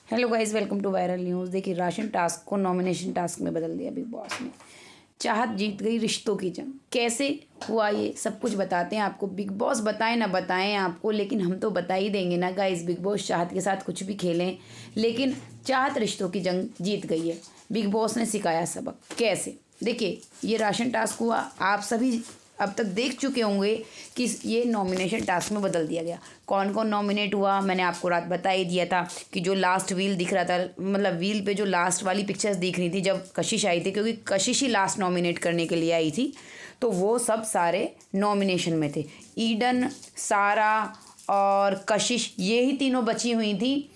Hello guys, welcome to viral news. देखिए, ration task को nomination task में बदल दिया बिग बॉस ने। चाहत जीत गई रिश्तों की जंग। कैसे हुआ ये सब कुछ बताते हैं आपको। बिग बॉस बताएं ना बताएं आपको, लेकिन हम तो बता ही देंगे ना गाइस। बिग बॉस चाहत के साथ कुछ भी खेलें, लेकिन चाहत रिश्तों की जंग जीत गई है। बिग बॉस ने सिखाया सबक। कैसे? देखिए, ये राशन टास्क हुआ, आप सभी अब तक देख चुके होंगे कि ये नॉमिनेशन टास्क में बदल दिया गया। कौन कौन नॉमिनेट हुआ मैंने आपको रात बता ही दिया था कि जो लास्ट व्हील दिख रहा था, मतलब व्हील पे जो लास्ट वाली पिक्चर्स दिख रही थी जब कशिश आई थी, क्योंकि कशिश ही लास्ट नॉमिनेट करने के लिए आई थी, तो वो सब सारे नॉमिनेशन में थे। ईडन, सारा और कशिश, ये ही तीनों बची हुई थी।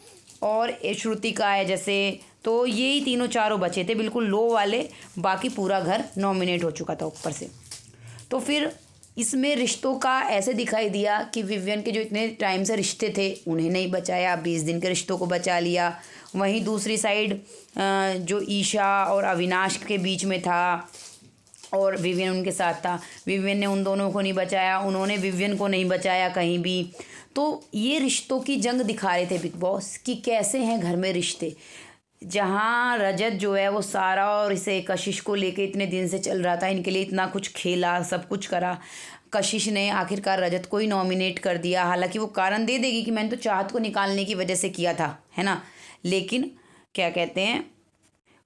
और श्रुतिका है जैसे, तो ये ही तीनों चारों बचे थे बिल्कुल लो वाले। बाकी पूरा घर नॉमिनेट हो चुका था ऊपर से। तो फिर इसमें रिश्तों का ऐसे दिखाई दिया कि विवियन के जो इतने टाइम से रिश्ते थे उन्हें नहीं बचाया, 20 दिन के रिश्तों को बचा लिया। वहीं दूसरी साइड जो ईशा और अविनाश के बीच में था और विवियन उनके साथ था, विवियन ने उन दोनों को नहीं बचाया, उन्होंने विवियन को नहीं बचाया कहीं भी। तो ये रिश्तों की जंग दिखा रहे थे बिग बॉस कि कैसे हैं घर में रिश्ते। जहाँ रजत जो है वो सारा और इसे कशिश को लेके इतने दिन से चल रहा था, इनके लिए इतना कुछ खेला, सब कुछ करा। कशिश ने आखिरकार रजत को ही नॉमिनेट कर दिया। हालांकि वो कारण दे देगी कि मैंने तो चाहत को निकालने की वजह से किया था, है ना, लेकिन क्या कहते हैं,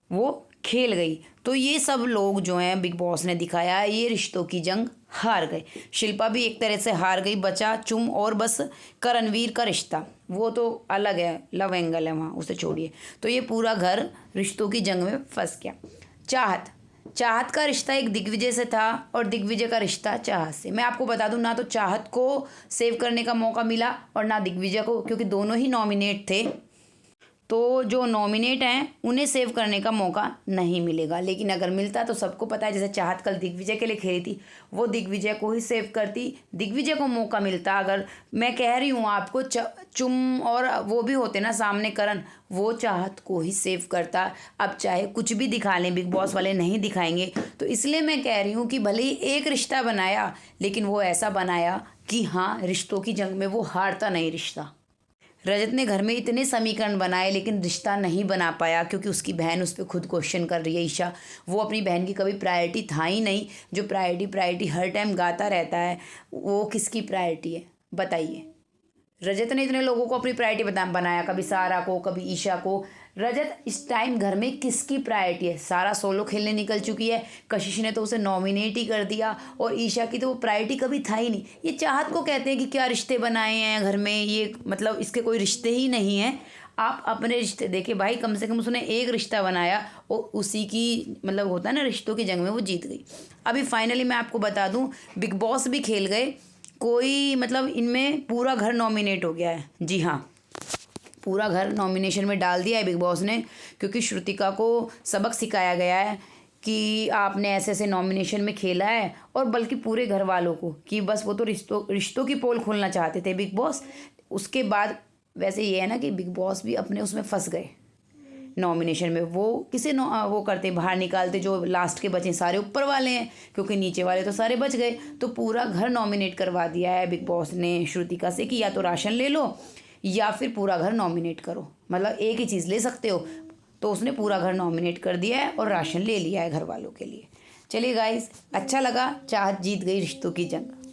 वो खेल गई। तो ये सब लोग जो हैं बिग बॉस ने दिखाया, ये रिश्तों की जंग हार गए। शिल्पा भी एक तरह से हार गई, बचा चुम और बस करणवीर का रिश्ता, वो तो अलग है, लव एंगल है वहाँ, उसे छोड़िए। तो ये पूरा घर रिश्तों की जंग में फंस गया। चाहत चाहत का रिश्ता एक दिग्विजय से था और दिग्विजय का रिश्ता चाहत से। मैं आपको बता दूं, ना तो चाहत को सेव करने का मौका मिला और ना दिग्विजय को, क्योंकि दोनों ही नॉमिनेट थे। तो जो नॉमिनेट हैं उन्हें सेव करने का मौका नहीं मिलेगा, लेकिन अगर मिलता तो सबको पता है, जैसे चाहत कल दिग्विजय के लिए खेली थी, वो दिग्विजय को ही सेव करती, दिग्विजय को मौका मिलता। अगर मैं कह रही हूँ आपको, चुम और वो भी होते ना सामने करण, वो चाहत को ही सेव करता। अब चाहे कुछ भी दिखा लें, बिग बॉस वाले नहीं दिखाएंगे, तो इसलिए मैं कह रही हूँ कि भले ही एक रिश्ता बनाया, लेकिन वो ऐसा बनाया कि हाँ, रिश्तों की जंग में वो हारता नहीं रिश्ता। रजत ने घर में इतने समीकरण बनाए लेकिन रिश्ता नहीं बना पाया, क्योंकि उसकी बहन उस पर खुद क्वेश्चन कर रही है, ईशा। वो अपनी बहन की कभी प्रायोरिटी था ही नहीं। जो प्रायोरिटी प्रायोरिटी हर टाइम गाता रहता है, वो किसकी प्रायोरिटी है बताइए। रजत ने इतने लोगों को अपनी प्रायोरिटी बनाया, कभी सारा को, कभी ईशा को। रजत इस टाइम घर में किसकी प्रायोरिटी है? सारा सोलो खेलने निकल चुकी है, कशिश ने तो उसे नॉमिनेट ही कर दिया, और ईशा की तो वो प्रायोरिटी कभी था ही नहीं। ये चाहत को कहते हैं कि क्या रिश्ते बनाए हैं घर में, ये मतलब इसके कोई रिश्ते ही नहीं हैं। आप अपने रिश्ते देखे भाई, कम से कम उसने एक रिश्ता बनाया और उसी की मतलब होता है ना, रिश्तों की जंग में वो जीत गई। अभी फाइनली मैं आपको बता दूं, बिग बॉस भी खेल गए, कोई मतलब इनमें पूरा घर नॉमिनेट हो गया है। जी हाँ, पूरा घर नॉमिनेशन में डाल दिया है बिग बॉस ने, क्योंकि श्रुतिका को सबक सिखाया गया है कि आपने ऐसे ऐसे नॉमिनेशन में खेला है, और बल्कि पूरे घर वालों को, कि बस वो तो रिश्तों रिश्तों की पोल खोलना चाहते थे बिग बॉस। उसके बाद वैसे ये है ना कि बिग बॉस भी अपने उसमें फंस गए नॉमिनेशन में। वो किसे वो करते बाहर निकालते, जो लास्ट के बचे सारे ऊपर वाले हैं, क्योंकि नीचे वाले तो सारे बच गए। तो पूरा घर नॉमिनेट करवा दिया है बिग बॉस ने श्रुतिका से कि या तो राशन ले लो या फिर पूरा घर नॉमिनेट करो, मतलब एक ही चीज़ ले सकते हो। तो उसने पूरा घर नॉमिनेट कर दिया है और राशन ले लिया है घर वालों के लिए। चलिए गाइस, अच्छा लगा, चाहत जीत गई रिश्तों की जंग।